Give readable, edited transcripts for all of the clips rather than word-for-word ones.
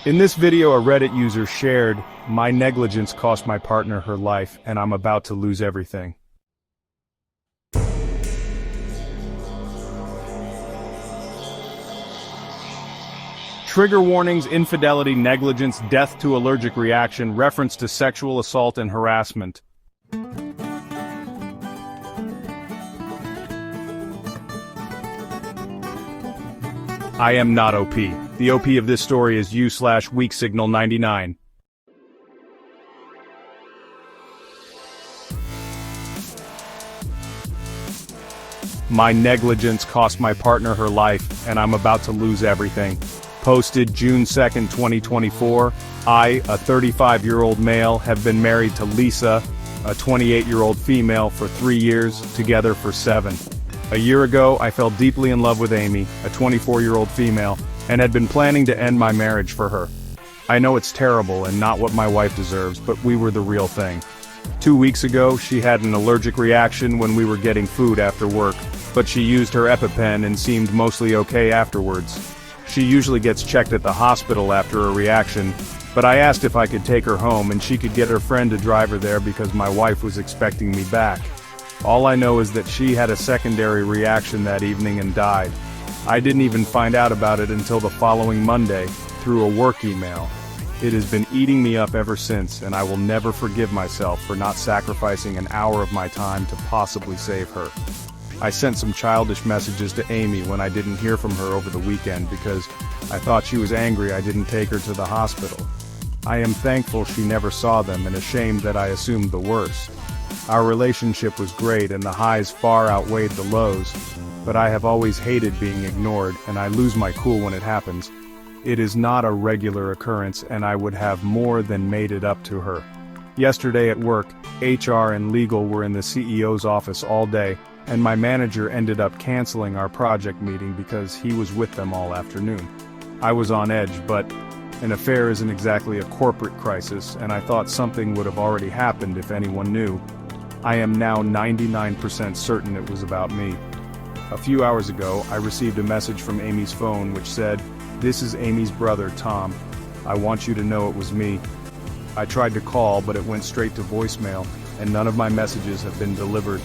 In this video, a Reddit user shared, "My negligence cost my partner her life, and I'm about to lose everything." Trigger warnings: infidelity, negligence, death to allergic reaction, reference to sexual assault and harassment. I am not OP. The OP of this story is you/weaksignal99. My negligence cost my partner her life, and I'm about to lose everything. Posted June 2nd, 2024. I, a 35-year-old male, have been married to Lisa, a 28-year-old female, for 3 years, together for 7. A year ago, I fell deeply in love with Amy, a 24-year-old female, and had been planning to end my marriage for her. I know it's terrible and not what my wife deserves, but we were the real thing. 2 weeks ago, she had an allergic reaction when we were getting food after work, but she used her EpiPen and seemed mostly okay afterwards. She usually gets checked at the hospital after a reaction, but I asked if I could take her home and she could get her friend to drive her there because my wife was expecting me back. All I know is that she had a secondary reaction that evening and died. I didn't even find out about it until the following Monday, through a work email. It has been eating me up ever since, and I will never forgive myself for not sacrificing an hour of my time to possibly save her. I sent some childish messages to Amy when I didn't hear from her over the weekend because I thought she was angry I didn't take her to the hospital. I am thankful she never saw them and ashamed that I assumed the worst. Our relationship was great and the highs far outweighed the lows, but I have always hated being ignored and I lose my cool when it happens. It is not a regular occurrence and I would have more than made it up to her. Yesterday at work, HR and legal were in the CEO's office all day, and my manager ended up canceling our project meeting because he was with them all afternoon. I was on edge, but an affair isn't exactly a corporate crisis, and I thought something would have already happened if anyone knew. I am now 99% certain it was about me. A few hours ago, I received a message from Amy's phone which said, "This is Amy's brother, Tom. I want you to know it was me." I tried to call, but it went straight to voicemail, and none of my messages have been delivered.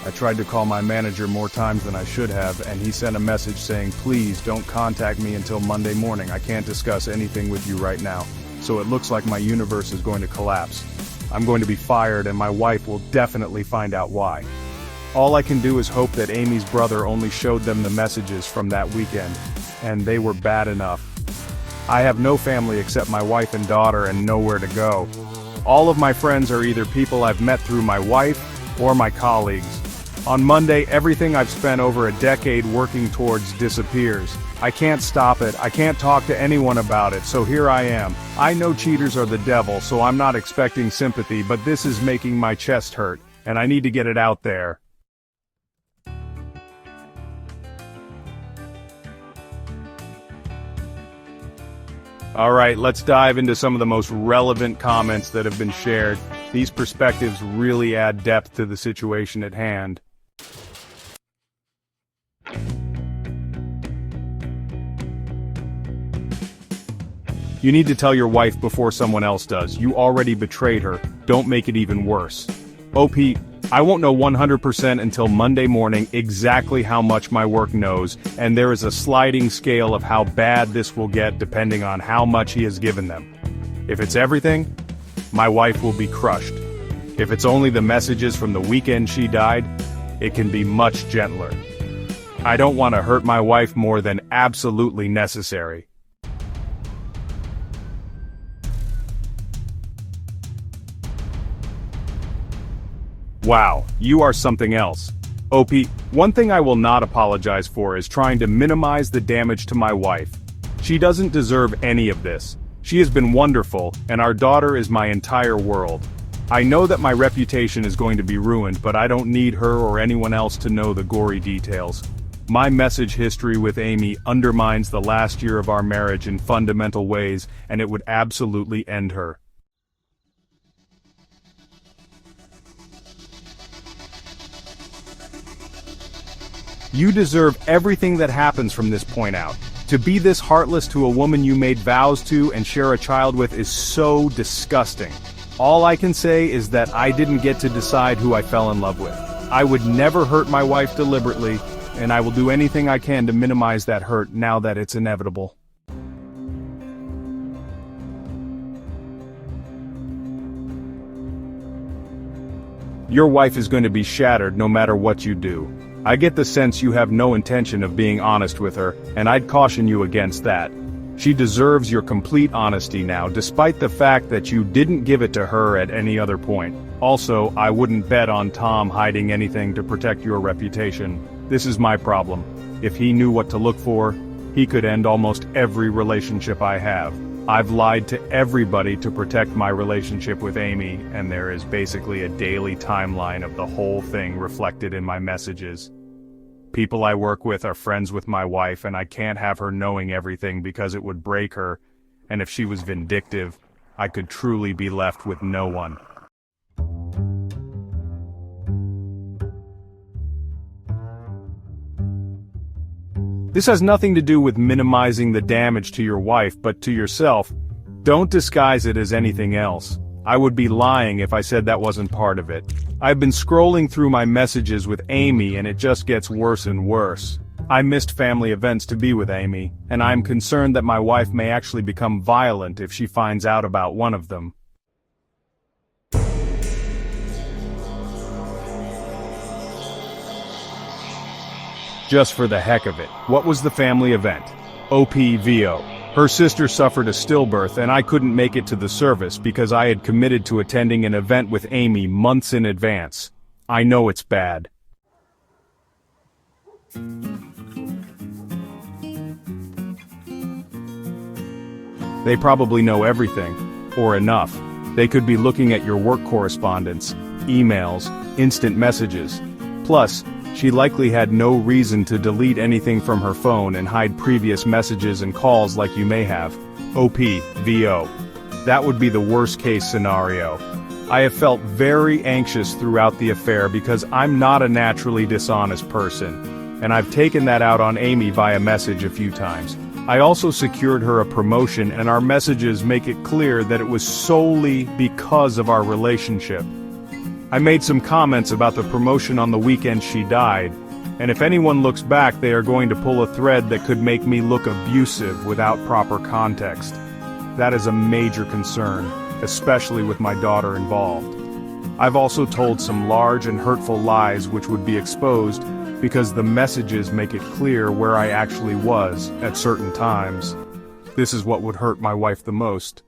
I tried to call my manager more times than I should have, and he sent a message saying, "Please don't contact me until Monday morning. I can't discuss anything with you right now." So it looks like my universe is going to collapse. I'm going to be fired and my wife will definitely find out why. All I can do is hope that Amy's brother only showed them the messages from that weekend, and they were bad enough. I have no family except my wife and daughter and nowhere to go. All of my friends are either people I've met through my wife or my colleagues. On Monday, everything I've spent over a decade working towards disappears. I can't stop it, I can't talk to anyone about it, so here I am. I know cheaters are the devil, so I'm not expecting sympathy, but this is making my chest hurt, and I need to get it out there. Alright, let's dive into some of the most relevant comments that have been shared. These perspectives really add depth to the situation at hand. You need to tell your wife before someone else does. You already betrayed her. Don't make it even worse. OP, I won't know 100% until Monday morning exactly how much my work knows, and there is a sliding scale of how bad this will get depending on how much he has given them. If it's everything, my wife will be crushed. If it's only the messages from the weekend she died, it can be much gentler. I don't want to hurt my wife more than absolutely necessary. Wow, you are something else. OP, one thing I will not apologize for is trying to minimize the damage to my wife. She doesn't deserve any of this. She has been wonderful, and our daughter is my entire world. I know that my reputation is going to be ruined, but I don't need her or anyone else to know the gory details. My message history with Amy undermines the last year of our marriage in fundamental ways, and it would absolutely end her. You deserve everything that happens from this point out. To be this heartless to a woman you made vows to and share a child with is so disgusting. All I can say is that I didn't get to decide who I fell in love with. I would never hurt my wife deliberately, and I will do anything I can to minimize that hurt now that it's inevitable. Your wife is going to be shattered no matter what you do. I get the sense you have no intention of being honest with her, and I'd caution you against that. She deserves your complete honesty now, despite the fact that you didn't give it to her at any other point. Also, I wouldn't bet on Tom hiding anything to protect your reputation. This is my problem. If he knew what to look for, he could end almost every relationship I have. I've lied to everybody to protect my relationship with Amy, and there is basically a daily timeline of the whole thing reflected in my messages. People I work with are friends with my wife, and I can't have her knowing everything because it would break her, and if she was vindictive, I could truly be left with no one. This has nothing to do with minimizing the damage to your wife, but to yourself. Don't disguise it as anything else. I would be lying if I said that wasn't part of it. I've been scrolling through my messages with Amy and it just gets worse and worse. I missed family events to be with Amy, and I'm concerned that my wife may actually become violent if she finds out about one of them. Just for the heck of it, what was the family event? OPVO. Her sister suffered a stillbirth and I couldn't make it to the service because I had committed to attending an event with Amy months in advance. I know it's bad. They probably know everything, or enough. They could be looking at your work correspondence, emails, instant messages. Plus, she likely had no reason to delete anything from her phone and hide previous messages and calls like you may have. OPVO. That would be the worst case scenario. I have felt very anxious throughout the affair because I'm not a naturally dishonest person, and I've taken that out on Amy via message a few times. I also secured her a promotion, and our messages make it clear that it was solely because of our relationship. I made some comments about the promotion on the weekend she died, and if anyone looks back they are going to pull a thread that could make me look abusive without proper context. That is a major concern, especially with my daughter involved. I've also told some large and hurtful lies which would be exposed because the messages make it clear where I actually was at certain times. This is what would hurt my wife the most.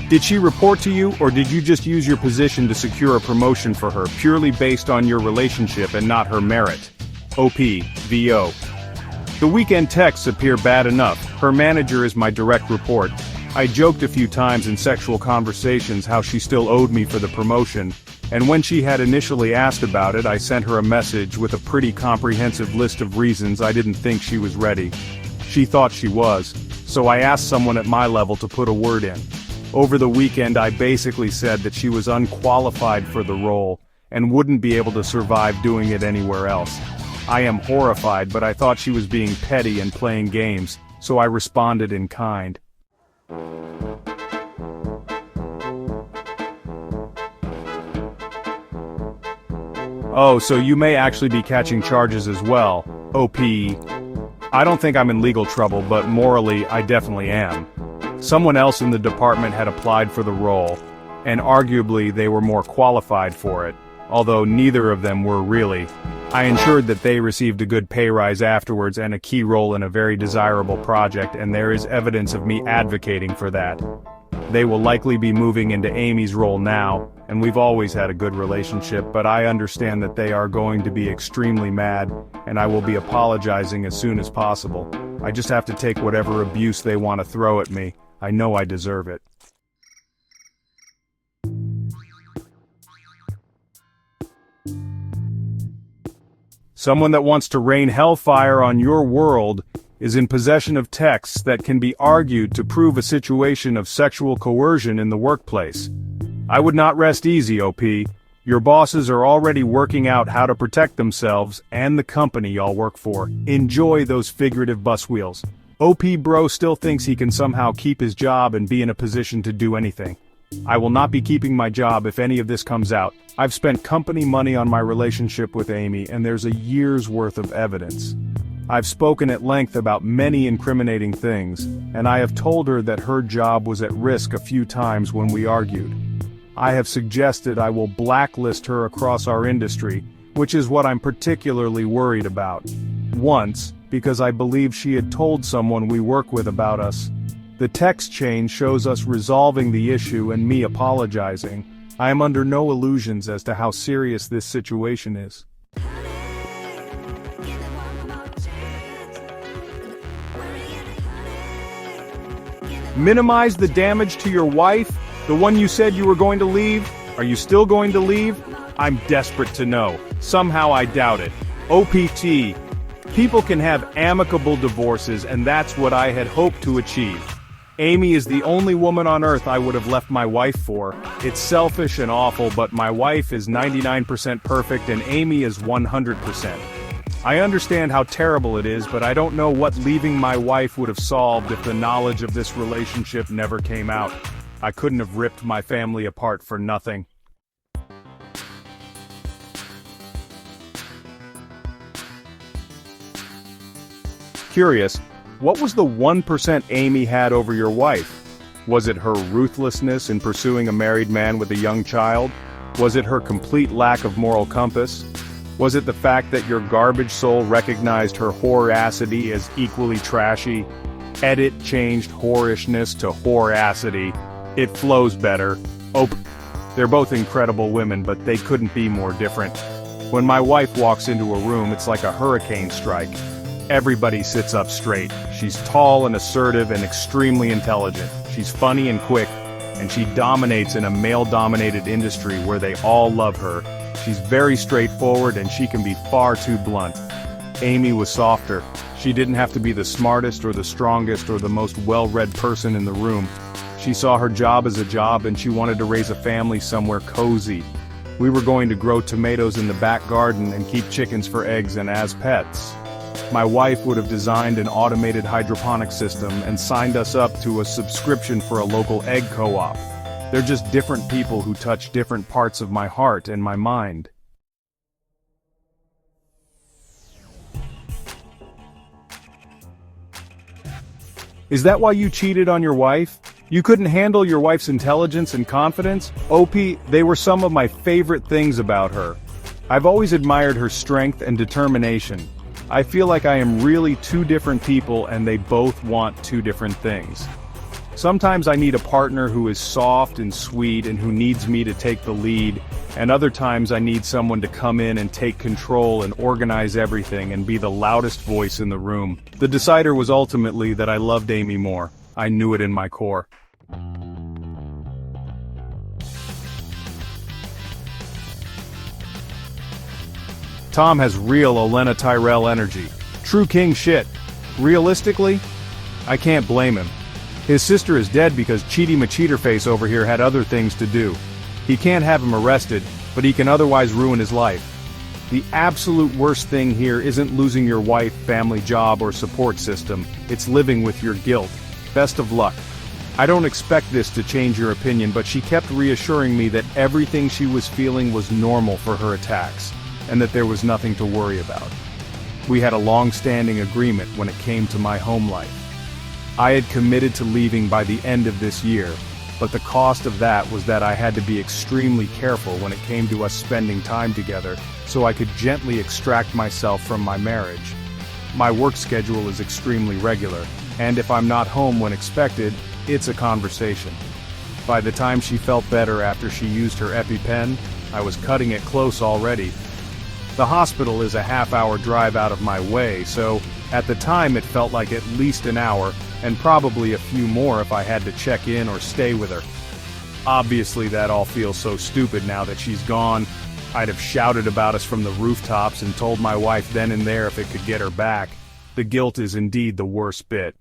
Did she report to you, or did you just use your position to secure a promotion for her purely based on your relationship and not her merit? OPVO. The weekend texts appear bad enough. Her manager is my direct report. I joked a few times in sexual conversations how she still owed me for the promotion, and when she had initially asked about it I sent her a message with a pretty comprehensive list of reasons I didn't think she was ready. She thought she was, so I asked someone at my level to put a word in. Over the weekend I basically said that she was unqualified for the role, and wouldn't be able to survive doing it anywhere else. I am horrified, but I thought she was being petty and playing games, so I responded in kind. Oh, so you may actually be catching charges as well, OP. I don't think I'm in legal trouble, but morally I definitely am. Someone else in the department had applied for the role, and arguably they were more qualified for it, although neither of them were really. I ensured that they received a good pay rise afterwards and a key role in a very desirable project, and there is evidence of me advocating for that. They will likely be moving into Amy's role now, and we've always had a good relationship, but I understand that they are going to be extremely mad, and I will be apologizing as soon as possible. I just have to take whatever abuse they want to throw at me. I know I deserve it. Someone that wants to rain hellfire on your world is in possession of texts that can be argued to prove a situation of sexual coercion in the workplace. I would not rest easy, OP. Your bosses are already working out how to protect themselves and the company y'all work for. Enjoy those figurative bus wheels. OP bro still thinks he can somehow keep his job and be in a position to do anything. I will not be keeping my job if any of this comes out. I've spent company money on my relationship with Amy, and there's a year's worth of evidence. I've spoken at length about many incriminating things, and I have told her that her job was at risk a few times when we argued. I have suggested I will blacklist her across our industry, which is what I'm particularly worried about. Once, because I believe she had told someone we work with about us. The text chain shows us resolving the issue and me apologizing. I am under no illusions as to how serious this situation is. Minimize the damage to your wife? The one you said you were going to leave? Are you still going to leave? I'm desperate to know. Somehow I doubt it. OPT. People can have amicable divorces, and that's what I had hoped to achieve. Amy is the only woman on earth I would have left my wife for. It's selfish and awful, but my wife is 99% perfect and Amy is 100%. I understand how terrible it is, but I don't know what leaving my wife would have solved if the knowledge of this relationship never came out. I couldn't have ripped my family apart for nothing. Curious, what was the 1% Amy had over your wife? Was it her ruthlessness in pursuing a married man with a young child? Was it her complete lack of moral compass? Was it the fact that your garbage soul recognized her whoracity as equally trashy? Edit changed whorishness to whoracity. It flows better. Oh, they're both incredible women, but they couldn't be more different. When my wife walks into a room, it's like a hurricane strike. Everybody sits up straight. She's tall and assertive and extremely intelligent. She's funny and quick, and she dominates in a male-dominated industry where they all love her. She's very straightforward and she can be far too blunt. Amy was softer. She didn't have to be the smartest or the strongest or the most well-read person in the room. She saw her job as a job and she wanted to raise a family somewhere cozy. We were going to grow tomatoes in the back garden and keep chickens for eggs and as pets. My wife would have designed an automated hydroponic system and signed us up to a subscription for a local egg co-op. They're just different people who touch different parts of my heart and my mind. Is that why you cheated on your wife? You couldn't handle your wife's intelligence and confidence? OP, they were some of my favorite things about her. I've always admired her strength and determination. I feel like I am really two different people and they both want two different things. Sometimes I need a partner who is soft and sweet and who needs me to take the lead, and other times I need someone to come in and take control and organize everything and be the loudest voice in the room. The decider was ultimately that I loved Amy more. I knew it in my core. Tom has real Olenna Tyrell energy. True king shit. Realistically, I can't blame him. His sister is dead because Cheaty Macheaterface over here had other things to do. He can't have him arrested, but he can otherwise ruin his life. The absolute worst thing here isn't losing your wife, family, job, or support system. It's living with your guilt. Best of luck. I don't expect this to change your opinion, but she kept reassuring me that everything she was feeling was normal for her attacks, and that there was nothing to worry about. We had a long-standing agreement when it came to my home life. I had committed to leaving by the end of this year, but the cost of that was that I had to be extremely careful when it came to us spending time together, so I could gently extract myself from my marriage. My work schedule is extremely regular, and if I'm not home when expected, it's a conversation. By the time she felt better after she used her EpiPen, I was cutting it close already. The hospital is a half-hour drive out of my way, so at the time it felt like at least an hour, and probably a few more if I had to check in or stay with her. Obviously that all feels so stupid now that she's gone. I'd have shouted about us from the rooftops and told my wife then and there if it could get her back. The guilt is indeed the worst bit.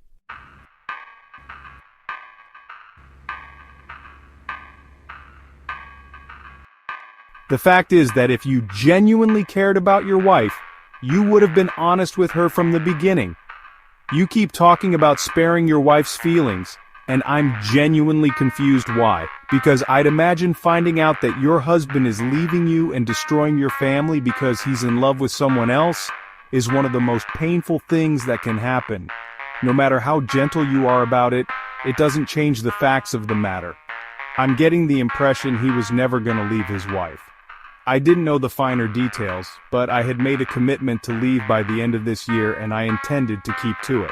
The fact is that if you genuinely cared about your wife, you would have been honest with her from the beginning. You keep talking about sparing your wife's feelings, and I'm genuinely confused why. Because I'd imagine finding out that your husband is leaving you and destroying your family because he's in love with someone else is one of the most painful things that can happen. No matter how gentle you are about it, it doesn't change the facts of the matter. I'm getting the impression he was never gonna leave his wife. I didn't know the finer details, but I had made a commitment to leave by the end of this year and I intended to keep to it.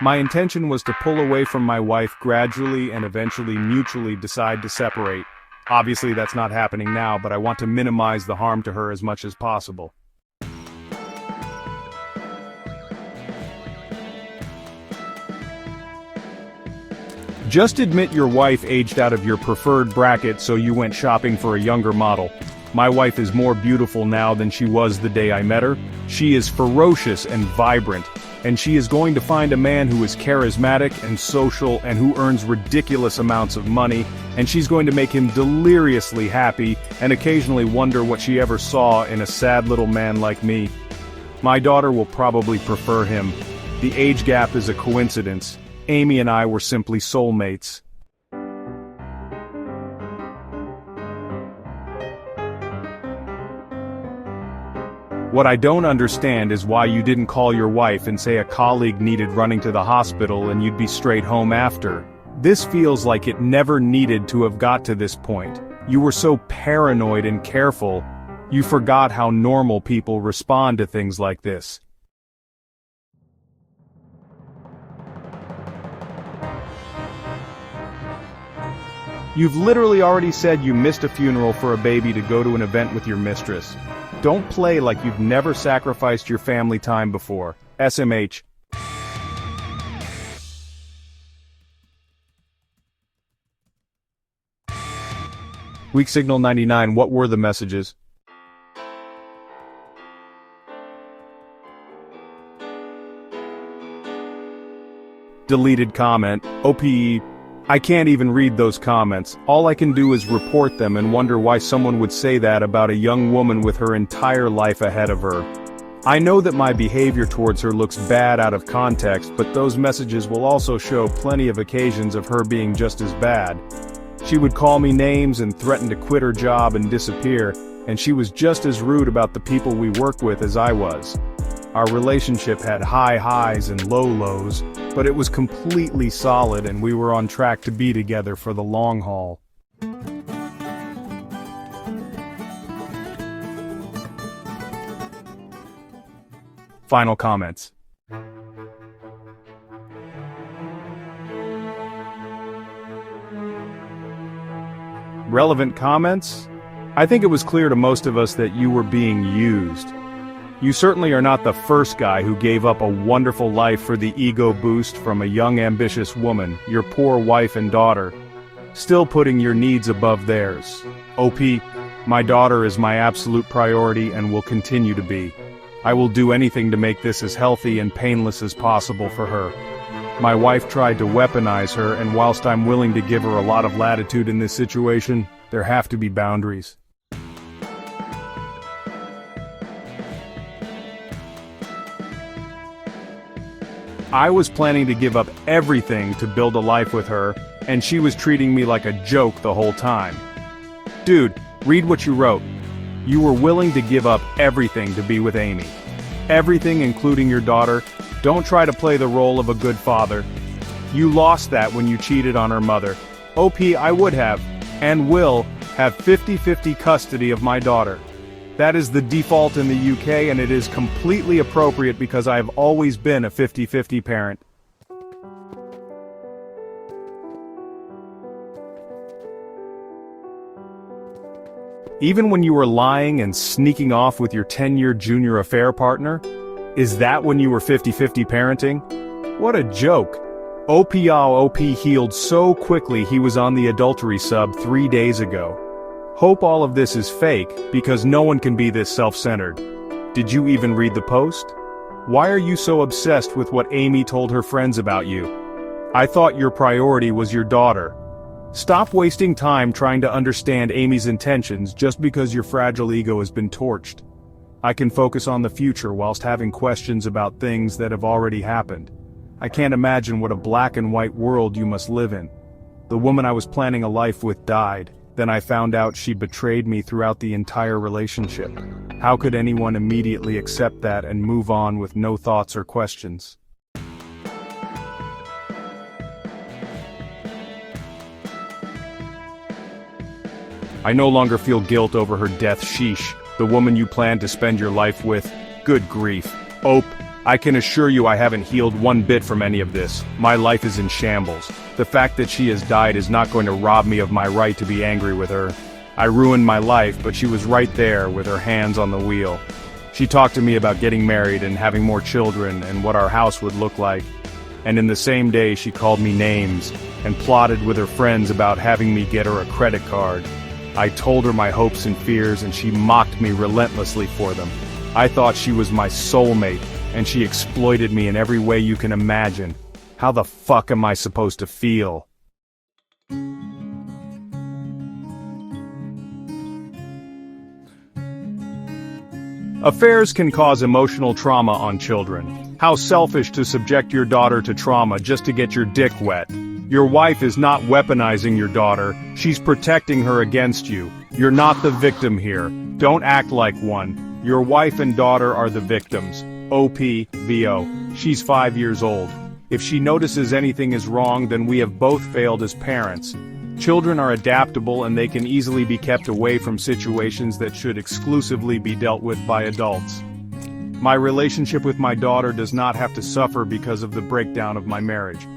My intention was to pull away from my wife gradually and eventually mutually decide to separate. Obviously that's not happening now, but I want to minimize the harm to her as much as possible. Just admit your wife aged out of your preferred bracket so you went shopping for a younger model. My wife is more beautiful now than she was the day I met her. She is ferocious and vibrant, and she is going to find a man who is charismatic and social and who earns ridiculous amounts of money, and she's going to make him deliriously happy and occasionally wonder what she ever saw in a sad little man like me. My daughter will probably prefer him. The age gap is a coincidence. Amy and I were simply soulmates. What I don't understand is why you didn't call your wife and say a colleague needed running to the hospital and you'd be straight home after. This feels like it never needed to have got to this point. You were so paranoid and careful, you forgot how normal people respond to things like this. You've literally already said you missed a funeral for a baby to go to an event with your mistress. Don't play like you've never sacrificed your family time before. SMH. Weak signal 99, what were the messages? Deleted comment. OPE. I can't even read those comments. All I can do is report them and wonder why someone would say that about a young woman with her entire life ahead of her. I know that my behavior towards her looks bad out of context, but those messages will also show plenty of occasions of her being just as bad. She would call me names and threaten to quit her job and disappear, and she was just as rude about the people we work with as I was. Our relationship had high highs and low lows, but it was completely solid and we were on track to be together for the long haul. Final comments. Relevant comments? I think it was clear to most of us that you were being used. You certainly are not the first guy who gave up a wonderful life for the ego boost from a young ambitious woman, your poor wife and daughter, still putting your needs above theirs. OP, my daughter is my absolute priority and will continue to be. I will do anything to make this as healthy and painless as possible for her. My wife tried to weaponize her, and whilst I'm willing to give her a lot of latitude in this situation, there have to be boundaries. I was planning to give up everything to build a life with her, and she was treating me like a joke the whole time. Dude, read what you wrote. You were willing to give up everything to be with Amy. Everything, including your daughter. Don't try to play the role of a good father. You lost that when you cheated on her mother. OP, I would have, and will, have 50-50 custody of my daughter. That is the default in the UK, and it is completely appropriate because I have always been a 50-50 parent. Even when you were lying and sneaking off with your 10-year junior affair partner? Is that when you were 50-50 parenting? What a joke. OP healed so quickly he was on the adultery sub 3 days ago. Hope all of this is fake, because no one can be this self-centered. Did you even read the post? Why are you so obsessed with what Amy told her friends about you? I thought your priority was your daughter. Stop wasting time trying to understand Amy's intentions just because your fragile ego has been torched. I can focus on the future whilst having questions about things that have already happened. I can't imagine what a black and white world you must live in. The woman I was planning a life with died, then I found out she betrayed me throughout the entire relationship. How could anyone immediately accept that and move on with no thoughts or questions? I no longer feel guilt over her death. Sheesh, the woman you planned to spend your life with. Good grief. Ope, I can assure you I haven't healed one bit from any of this. My life is in shambles. The fact that she has died is not going to rob me of my right to be angry with her. I ruined my life, but she was right there with her hands on the wheel. She talked to me about getting married and having more children and what our house would look like. And in the same day she called me names and plotted with her friends about having me get her a credit card. I told her my hopes and fears and she mocked me relentlessly for them. I thought she was my soulmate, and she exploited me in every way you can imagine. How the fuck am I supposed to feel? Affairs can cause emotional trauma on children. How selfish to subject your daughter to trauma just to get your dick wet. Your wife is not weaponizing your daughter, she's protecting her against you. You're not the victim here. Don't act like one. Your wife and daughter are the victims. OP-VO. She's 5 years old. If she notices anything is wrong, then we have both failed as parents. Children are adaptable and they can easily be kept away from situations that should exclusively be dealt with by adults. My relationship with my daughter does not have to suffer because of the breakdown of my marriage.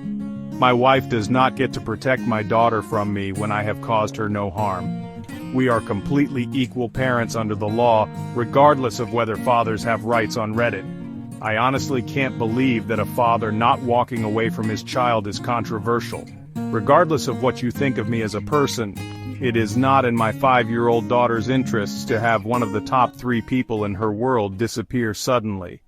My wife does not get to protect my daughter from me when I have caused her no harm. We are completely equal parents under the law, regardless of whether fathers have rights on Reddit. I honestly can't believe that a father not walking away from his child is controversial. Regardless of what you think of me as a person, it is not in my 5-year-old daughter's interests to have one of the top 3 people in her world disappear suddenly.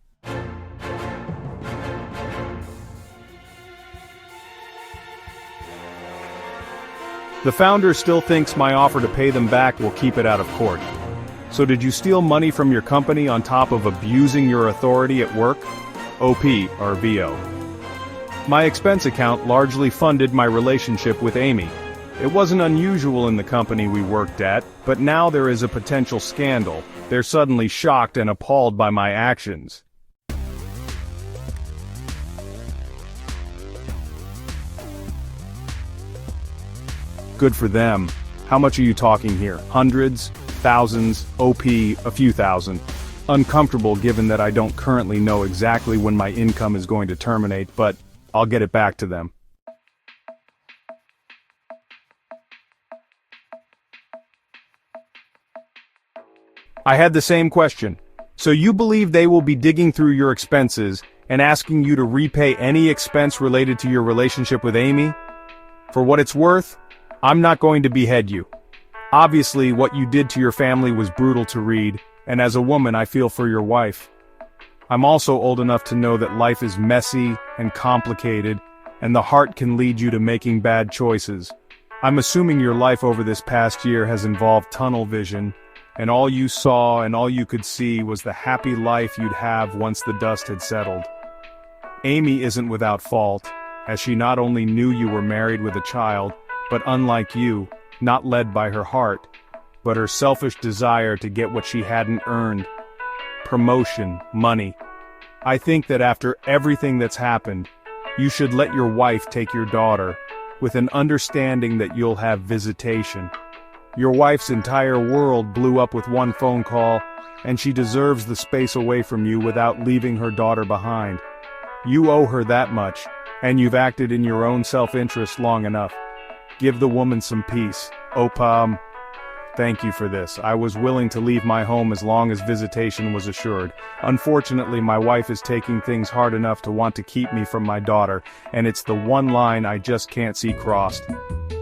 The founder still thinks my offer to pay them back will keep it out of court. So did you steal money from your company on top of abusing your authority at work? OP or VO. My expense account largely funded my relationship with Amy. It wasn't unusual in the company we worked at, but now there is a potential scandal. They're suddenly shocked and appalled by my actions. Good for them. How much are you talking here? Hundreds? Thousands? OP, a few thousand. Uncomfortable given that I don't currently know exactly when my income is going to terminate, but I'll get it back to them. I had the same question. So you believe they will be digging through your expenses and asking you to repay any expense related to your relationship with Amy? For what it's worth, I'm not going to behead you. Obviously, what you did to your family was brutal to read, and as a woman I feel for your wife. I'm also old enough to know that life is messy and complicated, and the heart can lead you to making bad choices. I'm assuming your life over this past year has involved tunnel vision, and all you saw and all you could see was the happy life you'd have once the dust had settled. Amy isn't without fault, as she not only knew you were married with a child, but unlike you, not led by her heart, but her selfish desire to get what she hadn't earned. Promotion, money. I think that after everything that's happened, you should let your wife take your daughter, with an understanding that you'll have visitation. Your wife's entire world blew up with one phone call, and she deserves the space away from you without leaving her daughter behind. You owe her that much, and you've acted in your own self-interest long enough. Give the woman some peace. Opam, thank you for this. I was willing to leave my home as long as visitation was assured. Unfortunately, my wife is taking things hard enough to want to keep me from my daughter, and it's the one line I just can't see crossed.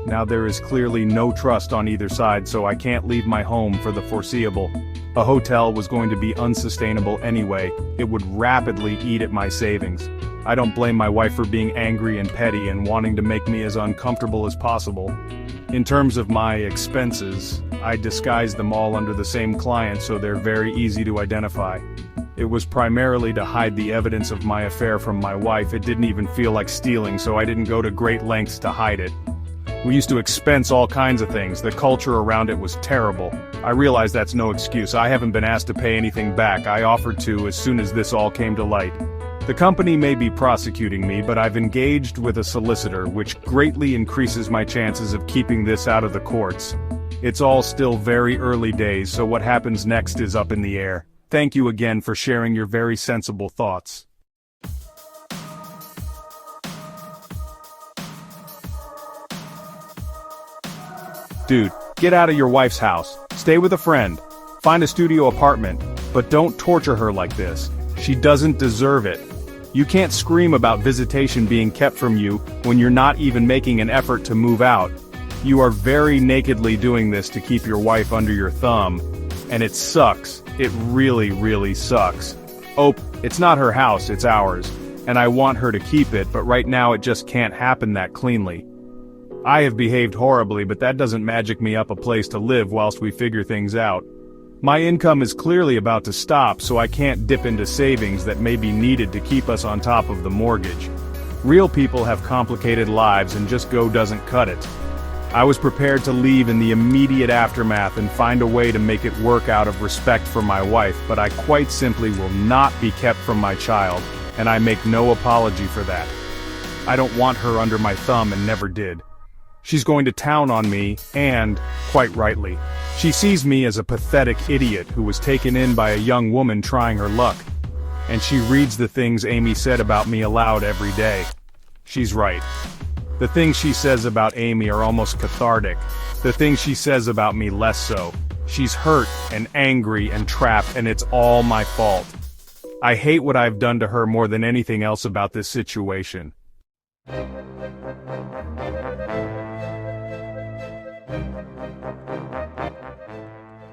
Now there is clearly no trust on either side, so I can't leave my home for the foreseeable. A hotel was going to be unsustainable anyway. It would rapidly eat at my savings. I don't blame my wife for being angry and petty and wanting to make me as uncomfortable as possible. In terms of my expenses, I disguise them all under the same client so they're very easy to identify. It was primarily to hide the evidence of my affair from my wife. It didn't even feel like stealing, so I didn't go to great lengths to hide it. We used to expense all kinds of things. The culture around it was terrible. I realize that's no excuse. I haven't been asked to pay anything back. I offered to as soon as this all came to light. The company may be prosecuting me, but I've engaged with a solicitor, which greatly increases my chances of keeping this out of the courts. It's all still very early days, so what happens next is up in the air. Thank you again for sharing your very sensible thoughts. Dude, get out of your wife's house. Stay with a friend. Find a studio apartment. But don't torture her like this. She doesn't deserve it. You can't scream about visitation being kept from you when you're not even making an effort to move out. You are very nakedly doing this to keep your wife under your thumb. And it sucks. It really, really sucks. Oh, it's not her house, it's ours. And I want her to keep it, but right now it just can't happen that cleanly. I have behaved horribly, but that doesn't magic me up a place to live whilst we figure things out. My income is clearly about to stop, so I can't dip into savings that may be needed to keep us on top of the mortgage. Real people have complicated lives and just go doesn't cut it. I was prepared to leave in the immediate aftermath and find a way to make it work out of respect for my wife, but I quite simply will not be kept from my child, and I make no apology for that. I don't want her under my thumb and never did. She's going to town on me, and, quite rightly, she sees me as a pathetic idiot who was taken in by a young woman trying her luck. And she reads the things Amy said about me aloud every day. She's right. The things she says about Amy are almost cathartic. The things she says about me less so. She's hurt and angry and trapped, and it's all my fault. I hate what I've done to her more than anything else about this situation.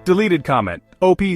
Deleted comment. OP